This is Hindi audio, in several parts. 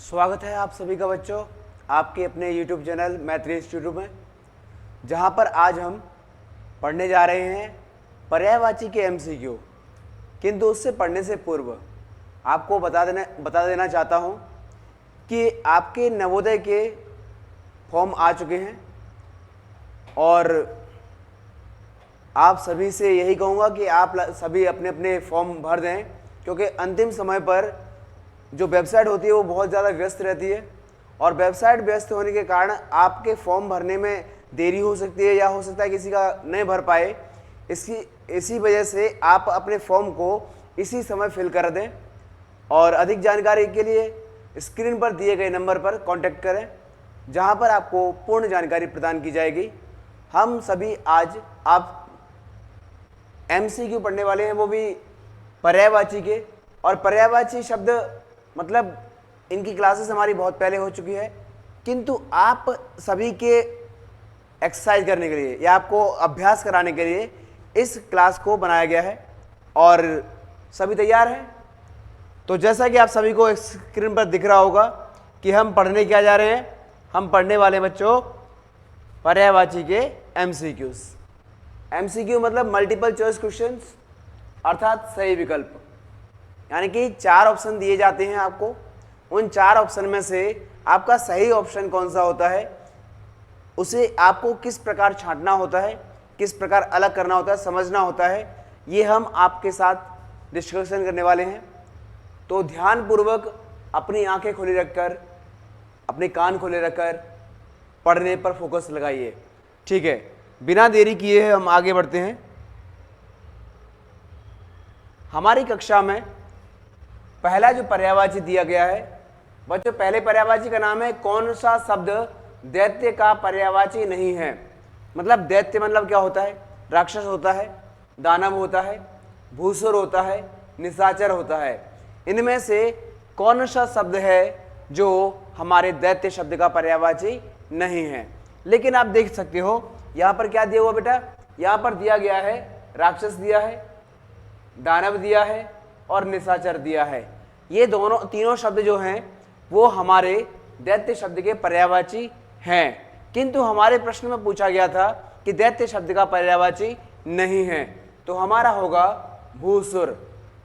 स्वागत है आप सभी का बच्चों आपके अपने YouTube चैनल मैत्री इंस्टीट्यूट में, जहां पर आज हम पढ़ने जा रहे हैं पर्यायवाची के MCQ। किंतु उससे पढ़ने से पूर्व आपको बता देना चाहता हूं कि आपके नवोदय के फॉर्म आ चुके हैं और आप सभी से यही कहूँगा कि आप सभी अपने अपने फॉर्म भर दें, क्योंकि अंतिम समय पर जो वेबसाइट होती है वो बहुत ज़्यादा व्यस्त रहती है और वेबसाइट व्यस्त होने के कारण आपके फॉर्म भरने में देरी हो सकती है या हो सकता है किसी का नहीं भर पाए। इसी वजह से आप अपने फॉर्म को इसी समय फिल कर दें और अधिक जानकारी के लिए स्क्रीन पर दिए गए नंबर पर कांटेक्ट करें, जहां पर आपको पूर्ण जानकारी प्रदान की जाएगी। हम सभी आज आप MCQ पढ़ने वाले हैं, वो भी पर्यायवाची के। और पर्यायवाची शब्द मतलब इनकी क्लासेस हमारी बहुत पहले हो चुकी है, किंतु आप सभी के एक्सरसाइज करने के लिए या आपको अभ्यास कराने के लिए इस क्लास को बनाया गया है और सभी तैयार हैं। तो जैसा कि आप सभी को स्क्रीन पर दिख रहा होगा कि हम पढ़ने क्या जा रहे हैं, हम पढ़ने वाले बच्चों पर्यायवाची के MCQs। MCQ मतलब मल्टीपल चॉइस क्वेश्चंस, अर्थात सही विकल्प, यानी कि 4 ऑप्शन दिए जाते हैं आपको। उन 4 ऑप्शन में से आपका सही ऑप्शन कौन सा होता है, उसे आपको किस प्रकार छांटना होता है, किस प्रकार अलग करना होता है, समझना होता है, ये हम आपके साथ डिस्कशन करने वाले हैं। तो ध्यानपूर्वक अपनी आंखें खुली रखकर, अपने कान खुले रखकर पढ़ने पर फोकस लगाइए, ठीक है। बिना देरी किए हम आगे बढ़ते हैं। हमारी कक्षा में पहला जो पर्यायवाची दिया गया है बच्चों, पहले पर्यायवाची का नाम है कौन सा शब्द दैत्य का पर्यायवाची नहीं है। मतलब दैत्य मतलब क्या होता है, राक्षस होता है, दानव होता है, भूसुर होता है, निशाचर होता है। इनमें से कौन सा शब्द है जो हमारे दैत्य शब्द का पर्यायवाची नहीं है। लेकिन आप देख सकते हो यहाँ पर क्या दिया हुआ बेटा, यहाँ पर दिया गया है राक्षस दिया है, दानव दिया है और निशाचर दिया है। ये तीनों शब्द जो हैं वो हमारे दैत्य शब्द के पर्यायवाची हैं, किंतु हमारे प्रश्न में पूछा गया था कि दैत्य शब्द का पर्यायवाची नहीं है, तो हमारा होगा भूसुर।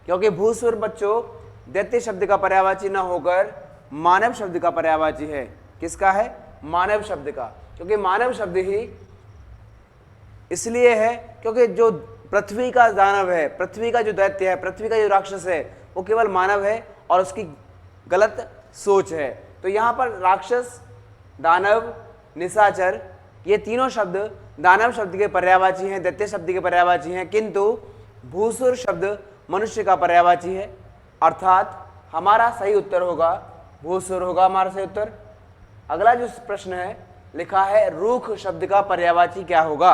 क्योंकि भूसुर बच्चों दैत्य शब्द का पर्यायवाची न होकर मानव शब्द का पर्यायवाची है। किसका है, मानव शब्द का। क्योंकि मानव शब्द ही इसलिए है क्योंकि जो पृथ्वी का दानव है, पृथ्वी का जो दैत्य है, पृथ्वी का जो राक्षस है, वो केवल मानव है और उसकी गलत सोच है। तो यहाँ पर राक्षस, दानव, निशाचर ये तीनों शब्द दानव शब्द के पर्यायवाची हैं, दैत्य शब्द के पर्यायवाची हैं, किंतु भूसुर शब्द मनुष्य का पर्यायवाची है। अर्थात हमारा सही उत्तर होगा भूसुर होगा हमारा सही उत्तर। अगला जो प्रश्न है लिखा है रूख शब्द का पर्यायवाची क्या होगा।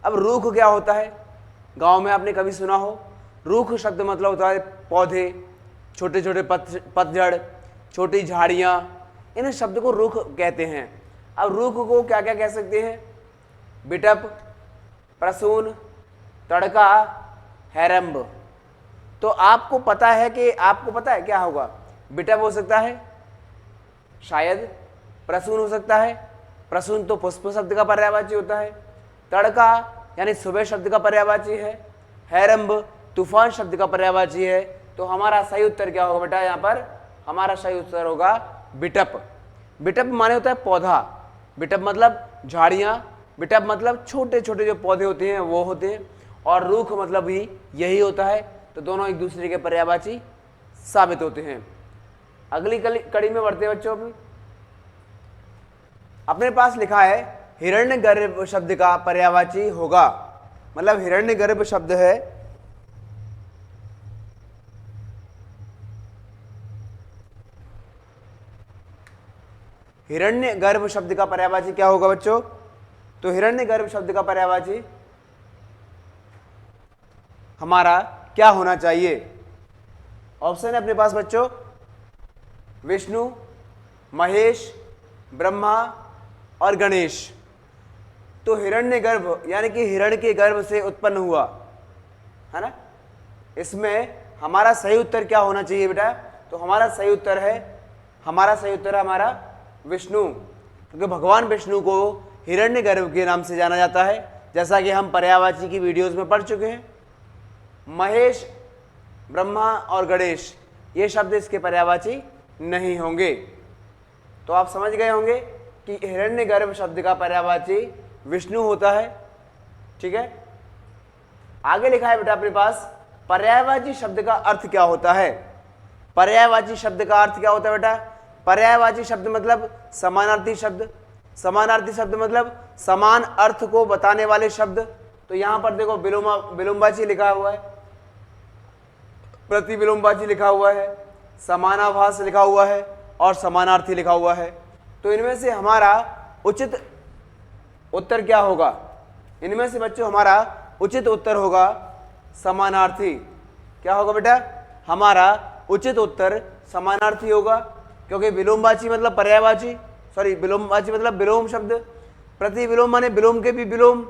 अब रूख क्या होता है, गांव में आपने कभी सुना हो। रूख शब्द मतलब होता है पौधे, छोटे छोटे पतझड़, छोटी झाड़ियाँ, इन शब्द को रूख कहते हैं। अब रूख को क्या क्या कह सकते हैं, बिटप, प्रसून, तड़का, हैरम्ब। तो आपको पता है क्या होगा। बिटप हो सकता है शायद, प्रसून हो सकता है, प्रसून तो पुष्प शब्द का पर्यायवाची होता है, तड़का यानी सुबह शब्द का पर्यायवाची है, हैरम्ब तूफान शब्द का पर्यायवाची है। तो हमारा सही उत्तर क्या होगा बेटा, यहाँ पर हमारा सही उत्तर होगा बिटप। बिटप माने होता है पौधा, बिटप मतलब झाड़ियाँ, बिटप मतलब छोटे छोटे जो पौधे होते हैं वो होते हैं, और रूख मतलब भी यही होता है। तो दोनों एक दूसरे के पर्यायवाची साबित होते हैं। अगली कड़ी में बढ़ते हैं बच्चों। अपने पास लिखा है हिरण्यगर्भ शब्द का पर्यायवाची होगा। मतलब हिरण्यगर्भ शब्द है, हिरण्यगर्भ शब्द का पर्यायवाची क्या होगा बच्चों। तो हिरण्यगर्भ शब्द का पर्यायवाची हमारा क्या होना चाहिए। ऑप्शन है अपने पास बच्चों विष्णु, महेश, ब्रह्मा और गणेश। तो हिरण्यगर्भ यानी कि हिरण के गर्भ से उत्पन्न हुआ है ना, इसमें हमारा सही उत्तर क्या होना चाहिए बेटा। तो हमारा सही उत्तर है हमारा सही उत्तर है हमारा विष्णु, क्योंकि भगवान विष्णु को हिरण्यगर्भ के नाम से जाना जाता है, जैसा कि हम पर्यायवाची की वीडियोस में पढ़ चुके हैं। महेश, ब्रह्मा और गणेश ये शब्द इसके पर्यायवाची नहीं होंगे। तो आप समझ गए होंगे कि हिरण्यगर्भ शब्द का पर्यायवाची विष्णु होता है। ठीक है, आगे लिखा है बेटा अपने पास पर्यायवाची शब्द का अर्थ क्या होता है। पर्यायवाची शब्द का अर्थ क्या होता है बेटा? पर्यायवाची शब्द मतलब समानार्थी शब्द। समानार्थी शब्द मतलब समान अर्थ को बताने वाले शब्द। तो यहां पर देखो विलोमवाची लिखा हुआ है, प्रतिविलोमवाची लिखा हुआ है, समानाभास लिखा हुआ है और समानार्थी लिखा हुआ है। तो इनमें से हमारा उचित उत्तर क्या होगा? इनमें से बच्चों हमारा उचित उत्तर होगा समानार्थी। क्या होगा बेटा? हमारा उचित उत्तर समानार्थी होगा, क्योंकि विलोमवाची मतलब पर्यायवाची, सॉरी विलोमवाची मतलब विलोम शब्द, प्रतिविलोम माने विलोम के भी विलोम,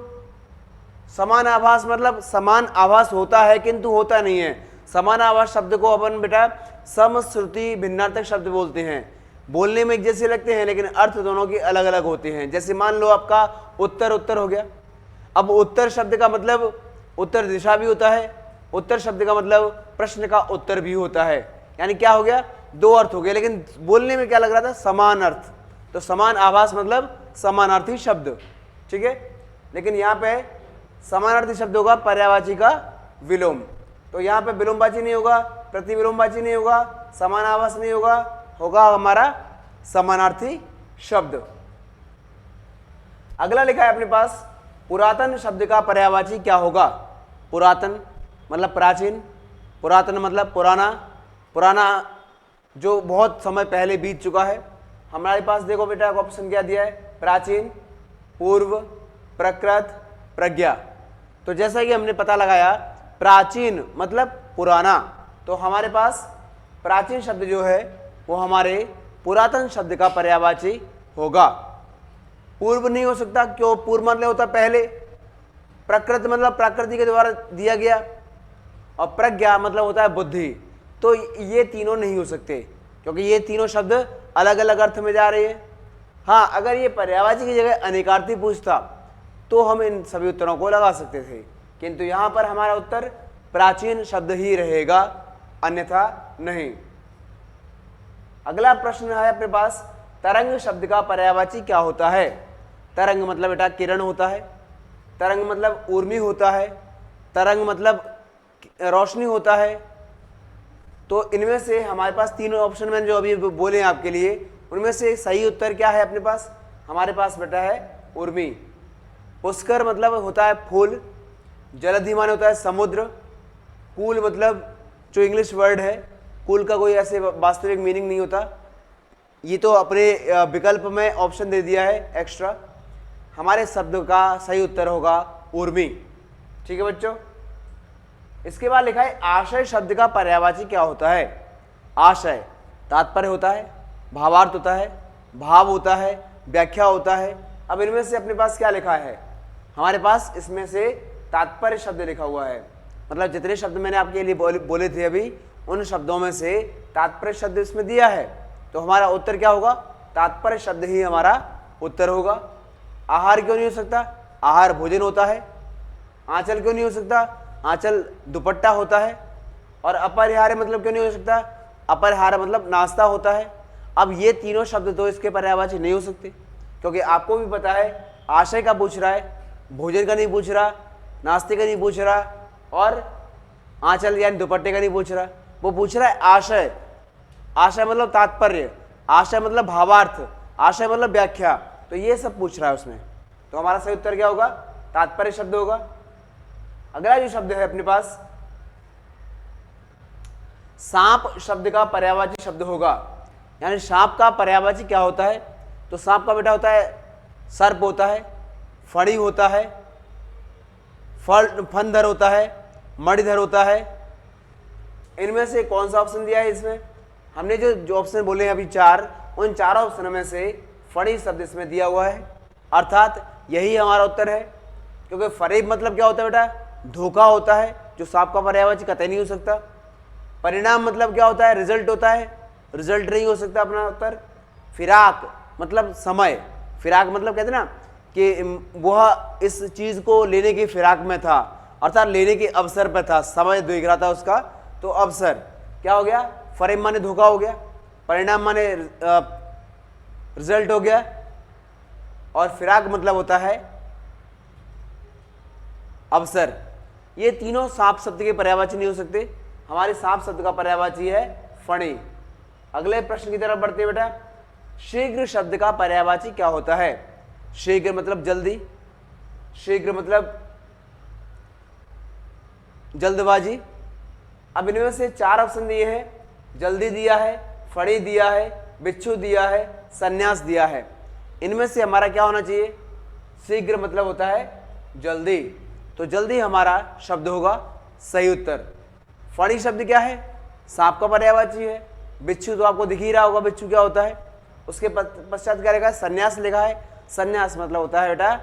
समान आभास मतलब समान आभास होता है किंतु होता नहीं है। समान आभास शब्द को अपन बेटा समश्रुति भिन्नार्थक शब्द बोलते हैं। बोलने में एक जैसे लगते हैं लेकिन अर्थ दोनों के अलग अलग होते हैं। जैसे मान लो आपका उत्तर उत्तर हो गया। अब उत्तर शब्द का मतलब उत्तर दिशा भी होता है, उत्तर शब्द का मतलब प्रश्न का उत्तर भी होता है। यानी क्या हो गया? दो अर्थ हो गए, लेकिन बोलने में क्या लग रहा था? समान अर्थ। तो समान आभास मतलब समानार्थी शब्द। ठीक है, लेकिन यहाँ पे समानार्थी शब्द होगा पर्यायवाची का विलोम। तो यहाँ पे विलोमवाची नहीं होगा, प्रतिविलोमवाची नहीं होगा, समान आभास नहीं होगा, होगा हमारा समानार्थी शब्द। अगला लिखा है अपने पास पुरातन शब्द का पर्यायवाची क्या होगा? पुरातन मतलब प्राचीन, पुरातन मतलब पुराना, पुराना जो बहुत समय पहले बीत चुका है। हमारे पास देखो बेटा ऑप्शन क्या दिया है? प्राचीन, पूर्व, प्रकृत, प्रज्ञा। तो जैसा कि हमने पता लगाया प्राचीन मतलब पुराना, तो हमारे पास प्राचीन शब्द जो है वो हमारे पुरातन शब्द का पर्यायवाची होगा। पूर्व नहीं हो सकता, क्यों? पूर्व मतलब होता पहले, प्रकृत मतलब प्रकृति के द्वारा दिया गया, और प्रज्ञा मतलब होता है बुद्धि। तो ये तीनों नहीं हो सकते, क्योंकि ये तीनों शब्द अलग अलग अर्थ में जा रहे हैं। हाँ, अगर ये पर्यायवाची की जगह अनेकार्थी पूछता तो हम इन सभी उत्तरों को लगा सकते थे, किंतु यहाँ पर हमारा उत्तर प्राचीन शब्द ही रहेगा, अन्यथा नहीं। अगला प्रश्न है अपने पास तरंग शब्द का पर्यायवाची क्या होता है? तरंग मतलब बेटा किरण होता है, तरंग मतलब ऊर्मी होता है, तरंग मतलब रोशनी होता है। तो इनमें से हमारे पास तीनों ऑप्शन मैंने जो अभी बोले हैं आपके लिए, उनमें से सही उत्तर क्या है अपने पास? हमारे पास बेटा है ऊर्मी। पुष्कर मतलब होता है फूल, जलधि माने होता है समुद्र, कूल मतलब जो इंग्लिश वर्ड है, कूल का कोई ऐसे वास्तविक मीनिंग नहीं होता, ये तो अपने विकल्प में ऑप्शन दे दिया है एक्स्ट्रा। हमारे शब्द का सही उत्तर होगा ऊर्मी। ठीक है बच्चों, इसके बाद लिखा है आशय शब्द का पर्यायवाची क्या होता है? आशय तात्पर्य होता है, भावार्थ होता है, भाव होता है, व्याख्या होता है। अब इनमें से अपने पास क्या लिखा है? हमारे पास इसमें से तात्पर्य शब्द लिखा हुआ है, मतलब जितने शब्द मैंने आपके लिए बोले थे अभी, उन शब्दों में से तात्पर्य शब्द इसमें दिया है। तो हमारा उत्तर क्या होगा? तात्पर्य शब्द ही हमारा उत्तर होगा। आहार क्यों नहीं हो सकता? आहार भोजन होता है। आंचल क्यों नहीं हो सकता? आंचल दुपट्टा होता है। और अपरिहार्य मतलब क्यों नहीं हो सकता? अपरिहार्य मतलब नाश्ता होता है। अब ये तीनों शब्द तो इसके पर्यायवाची नहीं हो सकते, क्योंकि आपको भी पता है आशय का पूछ रहा है, भोजन का नहीं पूछ रहा, नाश्ते का नहीं पूछ रहा, और आंचल यानी दुपट्टे का नहीं पूछ रहा, वो पूछ रहा है आशय। आशय मतलब तात्पर्य, आशय मतलब भावार्थ, आशय मतलब व्याख्या। तो ये सब पूछ रहा है उसमें। तो हमारा सही उत्तर क्या होगा? तात्पर्य शब्द होगा। अगला जो शब्द है अपने पास सांप शब्द का पर्यायवाची शब्द होगा। यानी सांप का पर्यायवाची क्या होता है? तो सांप का बेटा होता है सर्प होता है, फणी होता है, फणधर होता है, मणिधर होता है। इनमें से कौन सा ऑप्शन दिया है? इसमें हमने जो ऑप्शन बोले हैं अभी चार, उन चारों ऑप्शन में से फणी शब्द इसमें दिया हुआ है, अर्थात यही हमारा उत्तर है। क्योंकि फरेब मतलब क्या होता है बेटा? धोखा होता है, जो सांप का पर्यायवाची कतई नहीं हो सकता। परिणाम मतलब क्या होता है? रिजल्ट होता है। रिजल्ट नहीं हो सकता अपना उत्तर। फिराक मतलब समय, फिराक मतलब कहते ना कि वह इस चीज को लेने की फिराक में था, अर्थात लेने के अवसर पर था, समय देख रहा था उसका, तो अवसर क्या हो गया, फरेब माने धोखा हो गया, परिणाम माने रिजल्ट हो गया, और फिराक मतलब होता है अवसर। ये तीनों सांप शब्द के पर्यायवाची नहीं हो सकते। हमारे सांप शब्द का पर्यायवाची है फणी। अगले प्रश्न की तरफ बढ़ते हैं बेटा। शीघ्र शब्द का पर्यायवाची क्या होता है? शीघ्र मतलब जल्दी, शीघ्र मतलब जल्दबाजी। अब इनमें से 4 ऑप्शन दिए हैं, जल्दी दिया है, फड़ी दिया है, बिच्छू दिया है, संन्यास दिया है। इनमें से हमारा क्या होना चाहिए? शीघ्र मतलब होता है जल्दी, तो जल्दी हमारा शब्द होगा सही उत्तर। फड़ी शब्द क्या है? सांप का पर्यायवाची है। बिच्छू तो आपको दिख ही रहा होगा बिच्छू क्या होता है। उसके पश्चात क्या लिखा है? संन्यास लिखा है। संन्यास मतलब होता है बेटा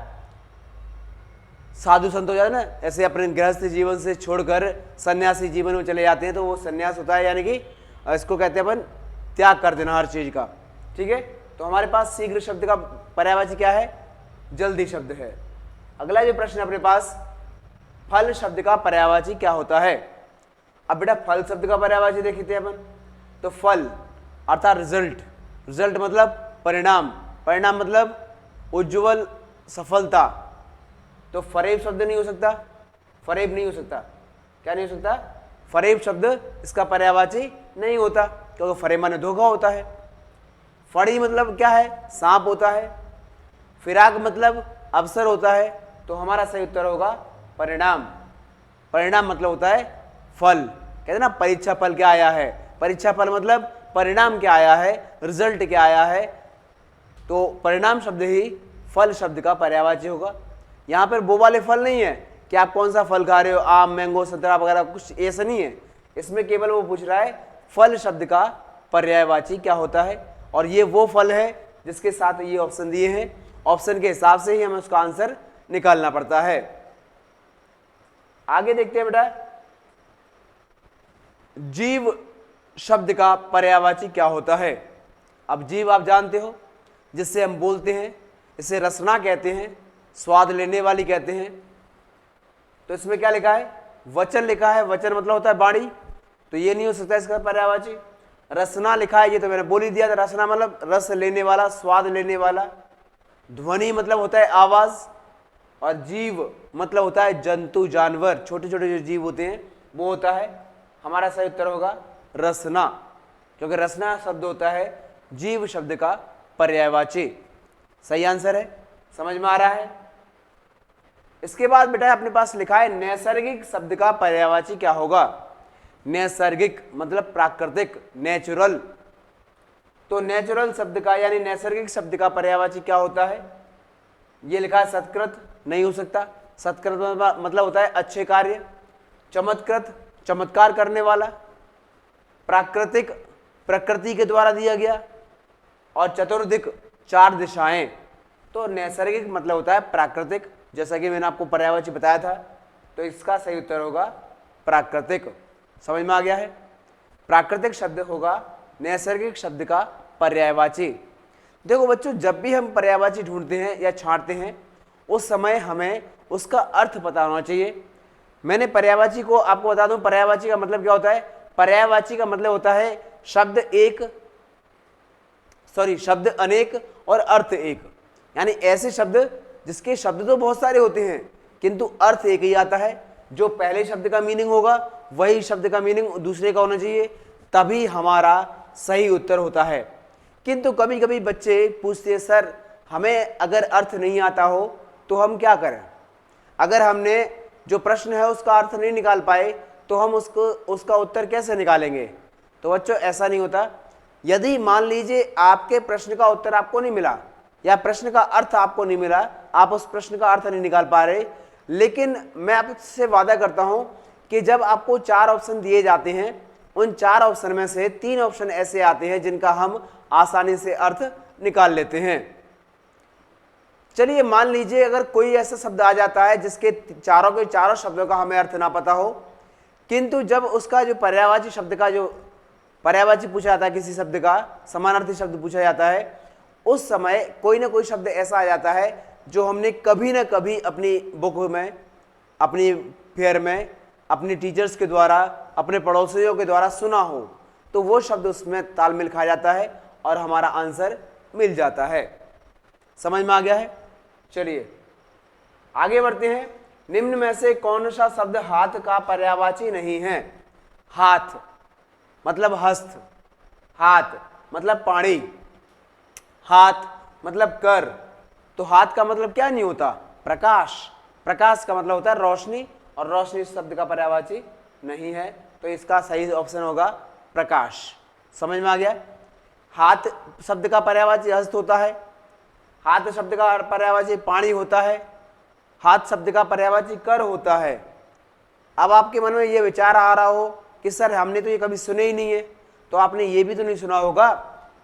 साधु संत हो जाते ना, ऐसे अपने गृहस्थ जीवन से छोड़कर सन्यासी जीवन में चले जाते हैं, तो वो सन्यास होता है, यानी कि इसको कहते हैं अपन त्याग कर देना हर चीज का। ठीक है, तो हमारे पास शीघ्र शब्द का पर्यायवाची क्या है? जल्दी शब्द है। अगला जो प्रश्न अपने पास, फल शब्द का पर्यायवाची क्या होता है? अब बेटा फल शब्द का पर्यायवाची देखते हैं अपन, तो फल अर्थात रिजल्ट, रिजल्ट मतलब परिणाम, परिणाम मतलब उज्जवल सफलता। तो फरेब शब्द नहीं हो सकता, फरेब नहीं हो सकता। क्या नहीं हो सकता? फरेब शब्द इसका पर्यायवाची नहीं होता, क्योंकि फरेब माने धोखा होता है। फड़ी मतलब क्या है? सांप होता है। फिराक मतलब अवसर होता है, तो हमारा सही उत्तर होगा परिणाम। परिणाम मतलब होता है फल। कहते हैं ना परीक्षा फल क्या आया है, परीक्षा फल मतलब परिणाम क्या आया है, रिजल्ट क्या आया है, तो परिणाम शब्द ही फल शब्द का पर्यायवाची होगा। यहाँ पर वो वाले फल नहीं है कि आप कौन सा फल खा रहे हो, आम, मैंगो, संतरा वगैरह, कुछ ऐसा नहीं है। इसमें केवल वो पूछ रहा है फल शब्द का पर्यायवाची क्या होता है, और ये वो फल है जिसके साथ ये ऑप्शन दिए हैं। ऑप्शन के हिसाब से ही हमें उसका आंसर निकालना पड़ता है। आगे देखते हैं बेटा, जीव शब्द का पर्यायवाची क्या होता है? अब जीव आप जानते हो, जिससे हम बोलते हैं, इसे रसना कहते हैं, स्वाद लेने वाली कहते हैं। तो इसमें क्या लिखा है? वचन लिखा है। वचन मतलब होता है वाणी, तो ये नहीं हो सकता इसका पर्यायवाची। रसना लिखा है, ये तो मैंने बोल ही दिया था। रसना मतलब रस लेने वाला, स्वाद लेने वाला। ध्वनि मतलब होता है आवाज, और जीव मतलब होता है जंतु, जानवर, छोटे छोटे जो जीव होते हैं वो होता है। हमारा सही उत्तर होगा रसना, क्योंकि रसना शब्द होता है जीव शब्द का पर्यायवाची। सही आंसर है, समझ में आ रहा है। इसके बाद बेटा अपने पास लिखा है नैसर्गिक शब्द का पर्यायवाची क्या होगा? नैसर्गिक मतलब प्राकृतिक, नेचुरल। तो नेचुरल शब्द का यानी नैसर्गिक शब्द का पर्यायवाची क्या होता है? ये लिखा है सत्कृत, नहीं हो सकता। सत्कृत मतलब होता है अच्छे कार्य। चमत्कृत चमत्कार करने वाला। प्राकृतिक प्रकृति के द्वारा दिया गया। और चतुर्दिक 4 दिशाएं। तो नैसर्गिक मतलब होता है प्राकृतिक, जैसा कि मैंने आपको पर्यायवाची बताया था। तो इसका सही उत्तर होगा प्राकृतिक। समझ में आ गया है? प्राकृतिक शब्द होगा नैसर्गिक शब्द का पर्यायवाची। देखो बच्चों, जब भी हम पर्यायवाची ढूंढते हैं या छांटते हैं, उस समय हमें उसका अर्थ पता होना चाहिए। मैंने पर्यायवाची को आपको बता दूं, पर्यायवाची का मतलब क्या होता है? पर्यायवाची का मतलब होता है शब्द अनेक और अर्थ एक। यानी ऐसे शब्द जिसके शब्द तो बहुत सारे होते हैं किंतु अर्थ एक ही आता है। जो पहले शब्द का मीनिंग होगा वही शब्द का मीनिंग दूसरे का होना चाहिए, तभी हमारा सही उत्तर होता है। किंतु कभी कभी बच्चे पूछते हैं, सर हमें अगर अर्थ नहीं आता हो तो हम क्या करें? अगर हमने जो प्रश्न है उसका अर्थ नहीं निकाल पाए तो हम उसका उत्तर कैसे निकालेंगे? तो बच्चों ऐसा नहीं होता। यदि मान लीजिए आपके प्रश्न का उत्तर आपको नहीं मिला या प्रश्न का अर्थ आपको नहीं मिला, आप उस प्रश्न का अर्थ नहीं निकाल पा रहे, लेकिन मैं आपसे वादा करता हूं कि जब आपको 4 ऑप्शन दिए जाते हैं, उन 4 ऑप्शन में से 3 ऑप्शन ऐसे आते हैं जिनका हम आसानी से अर्थ निकाल लेते हैं। चलिए मान लीजिए अगर कोई ऐसा शब्द आ जाता है जिसके चारों के चारों शब्दों का हमें अर्थ ना पता हो, किंतु जब उसका जो पर्यायवाची शब्द का जो पर्यायवाची पूछा जाता है, किसी शब्द का समानार्थी शब्द पूछा जाता है, उस समय कोई ना कोई शब्द ऐसा आ जाता है जो हमने कभी ना कभी अपनी बुक में, अपनी फेयर में, अपनी टीचर्स के द्वारा, अपने पड़ोसियों के द्वारा सुना हो, तो वो शब्द उसमें तालमेल खा जाता है और हमारा आंसर मिल जाता है। समझ में आ गया है? चलिए आगे बढ़ते हैं। निम्न में से कौन सा शब्द हाथ का पर्यायवाची नहीं है? हाथ मतलब हस्त, हाथ मतलब पाणी, हाथ मतलब कर। तो हाथ का मतलब क्या नहीं होता? प्रकाश। प्रकाश का मतलब होता है रोशनी, और रोशनी इस शब्द का पर्यायवाची नहीं है, तो इसका सही ऑप्शन होगा प्रकाश। समझ में आ गया? हाथ शब्द का पर्यायवाची हस्त होता है, हाथ शब्द का पर्यायवाची पाणी होता है, हाथ शब्द का पर्यायवाची कर होता है। अब आपके मन में ये विचार आ रहा हो कि सर हमने तो ये कभी सुने ही नहीं है, तो आपने ये भी तो नहीं सुना होगा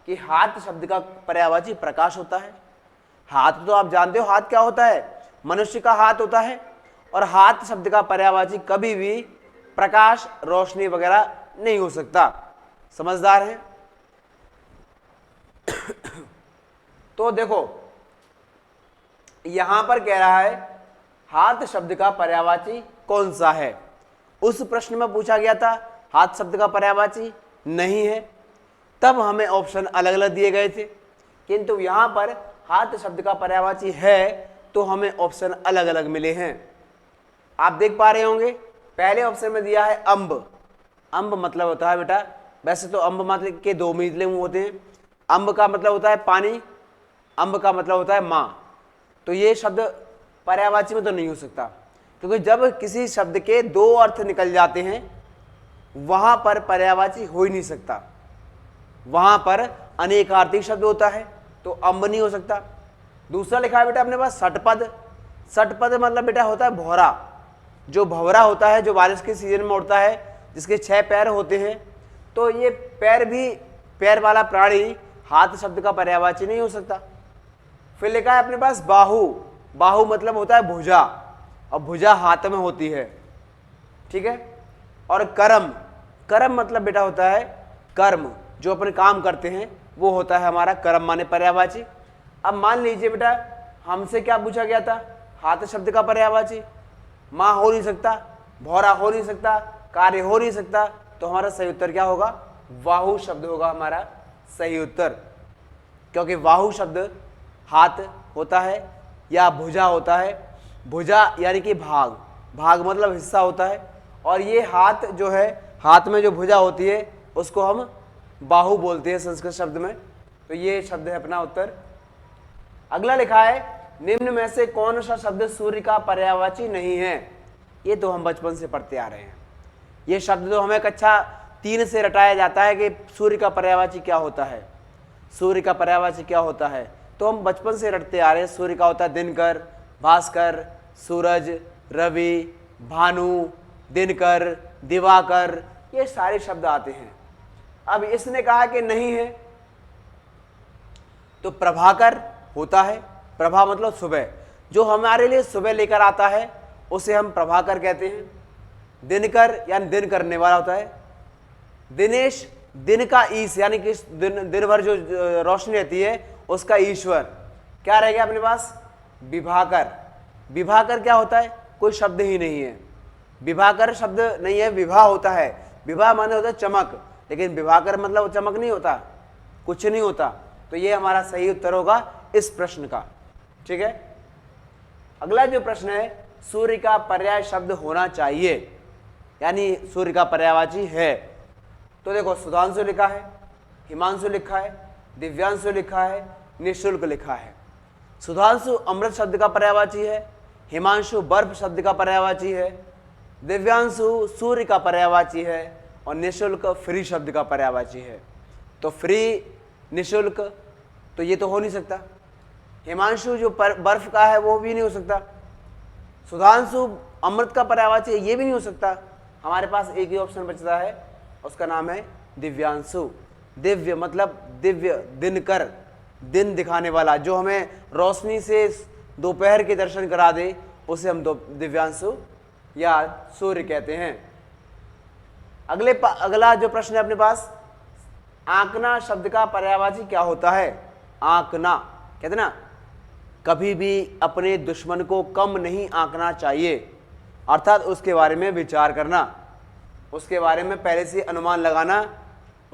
कि हाथ शब्द का पर्यायवाची प्रकाश होता है। हाथ तो आप जानते हो हाथ क्या होता है, मनुष्य का हाथ होता है, और हाथ शब्द का पर्यायवाची कभी भी प्रकाश, रोशनी वगैरह नहीं हो सकता। समझदार हैं? तो देखो यहां पर कह रहा है हाथ शब्द का पर्यायवाची कौन सा है। उस प्रश्न में पूछा गया था हाथ शब्द का पर्यायवाची नहीं है, तब हमें ऑप्शन अलग अलग दिए गए थे, किंतु यहां पर हाथ शब्द का पर्यायवाची है तो हमें ऑप्शन अलग अलग मिले हैं। आप देख पा रहे होंगे पहले ऑप्शन में दिया है अंब। अंब मतलब होता है बेटा, वैसे तो अंब मतलब के दो मिले मुंह होते हैं। अंब का मतलब होता है पानी, अंब का मतलब होता है माँ। तो ये शब्द पर्यायवाची में तो नहीं हो सकता, क्योंकि जब किसी शब्द के दो अर्थ निकल जाते हैं वहां पर पर्यायवाची हो ही नहीं सकता, वहां पर अनेकार्थी शब्द होता है, तो अंब नहीं हो सकता। दूसरा लिखा है बेटा अपने पास षटपद। षटपद मतलब बेटा होता है भौरा, जो भंवरा होता है, जो बारिश के सीजन में उड़ता है, जिसके 6 पैर होते हैं। तो ये पैर भी, पैर वाला प्राणी हाथ शब्द का पर्यायवाची नहीं हो सकता। फिर लिखा है अपने पास बाहु। बाहु मतलब होता है भुजा, और भुजा हाथ में होती है, ठीक है। और कर्म, कर्म मतलब बेटा होता है कर्म, जो अपन काम करते हैं वो होता है हमारा कर्म माने पर्यायवाची। अब मान लीजिए बेटा हमसे क्या पूछा गया था, हाथ शब्द का पर्यायवाची, माँ हो नहीं सकता, भौरा हो नहीं सकता, कार्य हो नहीं सकता, तो हमारा सही उत्तर क्या होगा? वाहु शब्द होगा हमारा सही उत्तर, क्योंकि वाहु शब्द हाथ होता है या भुजा होता है। भुजा यानी कि भाग, भाग मतलब हिस्सा होता है, और ये हाथ जो है, हाथ में जो भुजा होती है उसको हम बाहु बोलते हैं संस्कृत शब्द में। तो ये शब्द है अपना उत्तर। अगला लिखा है निम्न में से कौन सा शब्द सूर्य का पर्यायवाची नहीं है? ये तो हम बचपन से पढ़ते आ रहे हैं, ये शब्द तो हमें कक्षा 3 से रटाया जाता है कि सूर्य का पर्यायवाची क्या होता है, सूर्य का पर्यायवाची क्या होता है, तो हम बचपन से रटते आ रहे हैं। सूर्य का होता है दिनकर, भास्कर, सूरज, रवि, भानु, दिनकर, दिवाकर, ये सारे शब्द आते हैं। अब इसने कहा कि नहीं है, तो प्रभाकर होता है। प्रभा मतलब सुबह, जो हमारे लिए सुबह लेकर आता है उसे हम प्रभाकर कहते हैं। दिनकर यानी दिन करने वाला होता है। दिनेश दिन का ईश यानी कि दिन भर जो रोशनी रहती है उसका ईश्वर। क्या रह गया अपने पास? विभाकर। विभाकर क्या होता है? कोई शब्द ही नहीं है, विभाकर शब्द नहीं है, विवाह होता है। विवाह माने होता है चमक, लेकिन विभाकर मतलब चमक नहीं होता, कुछ नहीं होता। तो ये हमारा सही उत्तर होगा इस प्रश्न का, ठीक है। अगला जो प्रश्न है, सूर्य का पर्याय शब्द होना चाहिए, यानी सूर्य का पर्यायवाची है। तो देखो सुधांशु लिखा है, हिमांशु लिखा है, दिव्यांशु लिखा है, निःशुल्क लिखा है। सुधांशु अमृत शब्द का पर्यायवाची है, हिमांशु बर्फ शब्द का पर्यायवाची है, दिव्यांशु सूर्य का पर्यायवाची है, और निःशुल्क फ्री शब्द का पर्यायवाची है। तो फ्री, निःशुल्क, तो ये तो हो नहीं सकता। हिमांशु जो बर्फ का है वो भी नहीं हो सकता। सुधांशु अमृत का पर्यायवाची है, ये भी नहीं हो सकता। हमारे पास एक ही ऑप्शन बचता है, उसका नाम है दिव्यांशु। दिव्य मतलब दिव्य, दिनकर, दिन दिखाने वाला, जो हमें रोशनी से दोपहर के दर्शन करा दे उसे हम दिव्यांशु या सूर्य कहते हैं। अगला जो प्रश्न है अपने पास, आंकना शब्द का पर्यायवाची क्या होता है? आंकना, कहते ना कभी भी अपने दुश्मन को कम नहीं आंकना चाहिए, अर्थात उसके बारे में विचार करना, उसके बारे में पहले से अनुमान लगाना,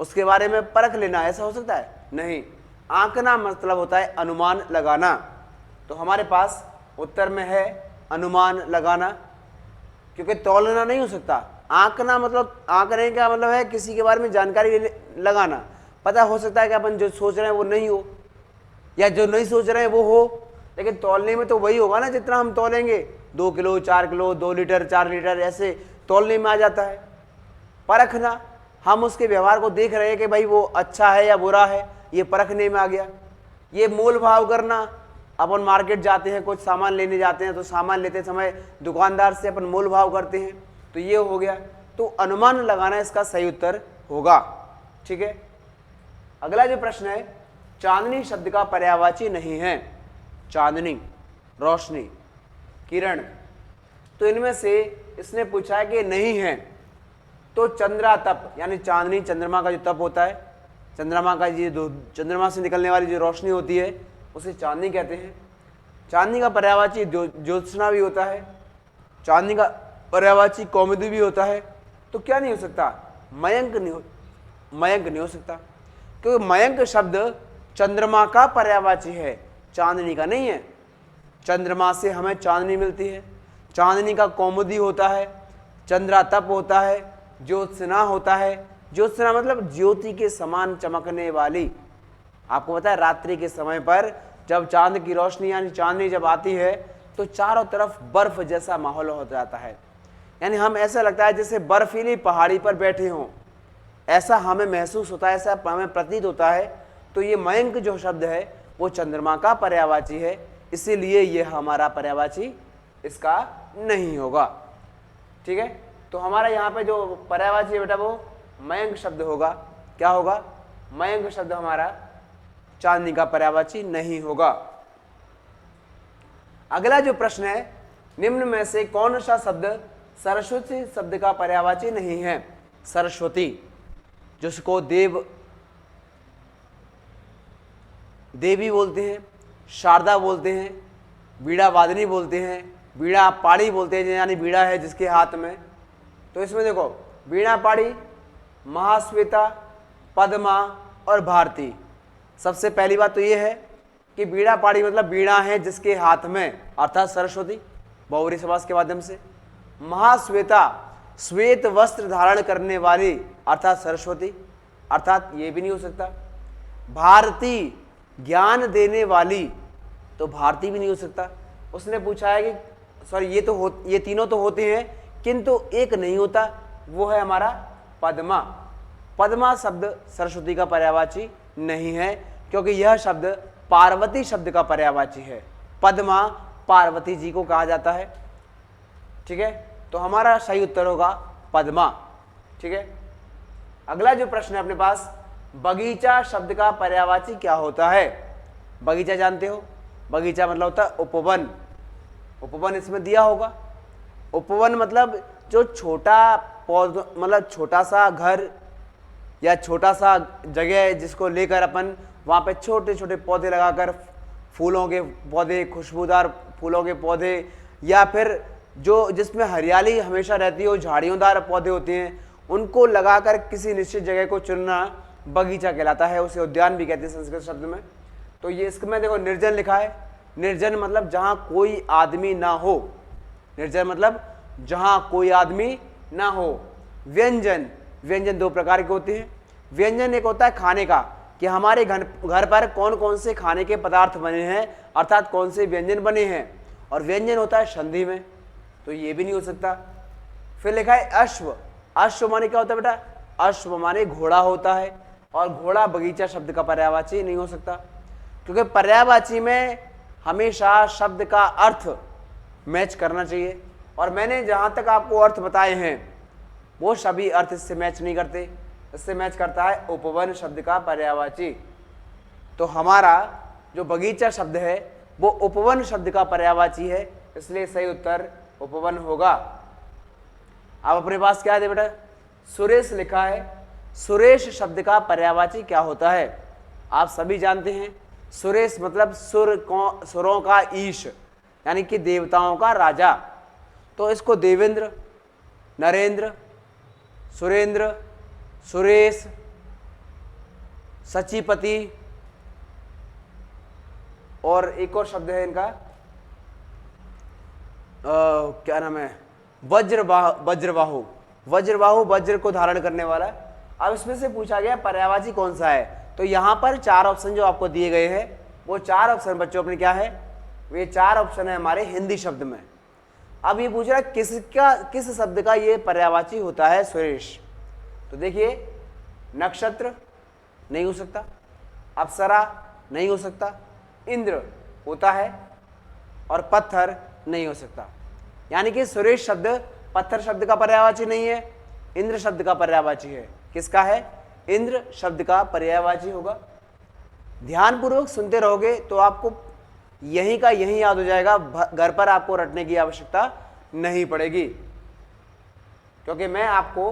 उसके बारे में परख लेना। ऐसा हो सकता है? नहीं। आंकना मतलब होता है अनुमान लगाना। तो हमारे पास उत्तर में है अनुमान लगाना, क्योंकि तौलना नहीं हो सकता। आंकना मतलब, आंकने का मतलब है किसी के बारे में जानकारी लगाना। पता हो सकता है कि अपन जो सोच रहे हैं वो नहीं हो, या जो नहीं सोच रहे हैं वो हो, लेकिन तौलने में तो वही होगा ना जितना हम तौलेंगे। 2 किलो, 4 किलो, 2 लीटर, 4 लीटर, ऐसे तौलने में आ जाता है। परखना, हम उसके व्यवहार को देख रहे हैं कि भाई वो अच्छा है या बुरा है, ये परखने में आ गया। ये मोल भाव करना, अपन मार्केट जाते हैं, कुछ सामान लेने जाते हैं, तो सामान लेते समय दुकानदार से अपन मोल भाव करते हैं, तो ये हो गया। तो अनुमान लगाना इसका सही उत्तर होगा। ठीक है। अगला जो प्रश्न है, चांदनी शब्द का पर्यायवाची नहीं है। चांदनी, रोशनी, किरण, तो इनमें से इसने पूछा है कि नहीं है, तो चंद्रा तप, यानी चांदनी, चंद्रमा का जो तप होता है, चंद्रमा का ये चंद्रमा से निकलने वाली जो रोशनी होती है उसे चांदनी कहते हैं। चांदनी का पर्यायवाची ज्योत्सना भी होता है, चांदनी का पर्यायवाची कौमुदी भी होता है। तो क्या नहीं हो सकता? मयंक नहीं हो सकता, क्योंकि मयंक शब्द चंद्रमा का पर्यायवाची है, चांदनी का नहीं है। चंद्रमा से हमें चांदनी मिलती है, चांदनी का कौमुदी होता है, चंद्रा तप होता है, ज्योत्सना होता है। ज्योत्सना मतलब ज्योति के समान चमकने वाली। आपको पता है रात्रि के समय पर जब चांद की रोशनी यानी चांदनी जब आती है तो चारों तरफ बर्फ जैसा माहौल हो जाता है, यानी हम ऐसा लगता है जैसे बर्फीली पहाड़ी पर बैठे हों, ऐसा हमें महसूस होता है, ऐसा हमें प्रतीत होता है। तो ये मयंक जो शब्द है वो चंद्रमा का पर्यायवाची है, इसीलिए ये हमारा पर्यायवाची इसका नहीं होगा। ठीक है। तो हमारा यहाँ पे जो पर्यायवाची है बेटा वो मयंक शब्द होगा। क्या होगा? मयंक शब्द हमारा चांदनी का पर्यायवाची नहीं होगा। अगला जो प्रश्न है, निम्न में से कौन सा शब्द सरस्वती शब्द का पर्यायवाची नहीं है? सरस्वती, जिसको देवी बोलते हैं, शारदा बोलते हैं, बीड़ा वादनी बोलते हैं, बीड़ा पाड़ी बोलते हैं, यानी बीड़ा है जिसके हाथ में। तो इसमें देखो, बीड़ा पाड़ी, महाश्वेता, पद्मा और भारती। सबसे पहली बात तो ये है कि बीड़ा पाड़ी मतलब बीड़ा है जिसके हाथ में, अर्थात सरस्वती, बहुव्रीहि समास के माध्यम से। महाश्वेता, श्वेत वस्त्र धारण करने वाली, अर्थात सरस्वती, अर्थात ये भी नहीं हो सकता। भारती, ज्ञान देने वाली, तो भारती भी नहीं हो सकता। उसने पूछा है कि सॉरी ये तीनों तो होते हैं किंतु एक नहीं होता, वो है हमारा पद्मा। पद्मा शब्द सरस्वती का पर्यायवाची नहीं है, क्योंकि यह शब्द पार्वती शब्द का पर्यायवाची है। पद्मा पार्वती जी को कहा जाता है। ठीक है। तो हमारा सही उत्तर होगा पद्मा। ठीक है। अगला जो प्रश्न है अपने पास, बगीचा शब्द का पर्यायवाची क्या होता है? बगीचा जानते हो, बगीचा मतलब होता है उपवन। उपवन इसमें दिया होगा। उपवन मतलब जो छोटा पौधा, मतलब छोटा सा घर या छोटा सा जगह है जिसको लेकर अपन वहाँ पे छोटे छोटे पौधे लगाकर, फूलों के पौधे, खुशबूदार फूलों के पौधे, या फिर जो जिसमें हरियाली हमेशा रहती हो, झाड़ियोंदार पौधे होते हैं, उनको लगाकर किसी निश्चित जगह को चुनना बगीचा कहलाता है। उसे उद्यान भी कहते हैं संस्कृत शब्द में। तो ये इसमें देखो निर्जन लिखा है। निर्जन मतलब जहाँ कोई आदमी ना हो। निर्जन मतलब जहाँ कोई आदमी ना हो। व्यंजन, व्यंजन दो प्रकार के होते हैं। व्यंजन एक होता है खाने का, कि हमारे घर पर कौन कौन से खाने के पदार्थ बने हैं, अर्थात कौन से व्यंजन बने हैं। और व्यंजन होता है संधि में, तो ये भी नहीं हो सकता। फिर लिखा है अश्व। अश्व माने क्या होता है बेटा? अश्व माने घोड़ा होता है, और घोड़ा बगीचा शब्द का पर्यायवाची नहीं हो सकता, क्योंकि पर्यायवाची में हमेशा शब्द का अर्थ मैच करना चाहिए। और मैंने जहाँ तक आपको अर्थ बताए हैं वो सभी अर्थ इससे मैच नहीं करते। इससे मैच करता है उपवन शब्द का पर्यायवाची। तो हमारा जो बगीचा शब्द है वो उपवन शब्द का पर्यायवाची है, इसलिए सही उत्तर उपवन होगा। अब अपने पास क्या है बेटा? सुरेश लिखा है। सुरेश शब्द का पर्यायवाची क्या होता है? आप सभी जानते हैं, सुरेश मतलब सुरों का ईश, यानी कि देवताओं का राजा। तो इसको देवेंद्र, नरेंद्र, सुरेंद्र, सुरेश, सचिपति और एक और शब्द है इनका, क्या नाम है, वज्रबाहु। वज्रबाहु, वज्र को धारण करने वाला। अब इसमें से पूछा गया पर्यायवाची कौन सा है, तो यहां पर 4 ऑप्शन जो आपको दिए गए हैं, वो 4 ऑप्शन बच्चों अपने क्या है, वे 4 ऑप्शन है हमारे हिंदी शब्द में। अब ये पूछ रहा है किस शब्द का ये पर्यायवाची होता है सुरेश। तो देखिए, नक्षत्र नहीं हो सकता, अप्सरा नहीं हो सकता, इंद्र होता है, और पत्थर नहीं हो सकता। यानी कि सुरेश शब्द पत्थर शब्द का पर्यायवाची नहीं है, इंद्र शब्द का पर्यायवाची है। किसका है? इंद्र शब्द का पर्यायवाची होगा। ध्यानपूर्वक सुनते रहोगे तो आपको यहीं का यहीं याद हो जाएगा, घर पर आपको रटने की आवश्यकता नहीं पड़ेगी, क्योंकि मैं आपको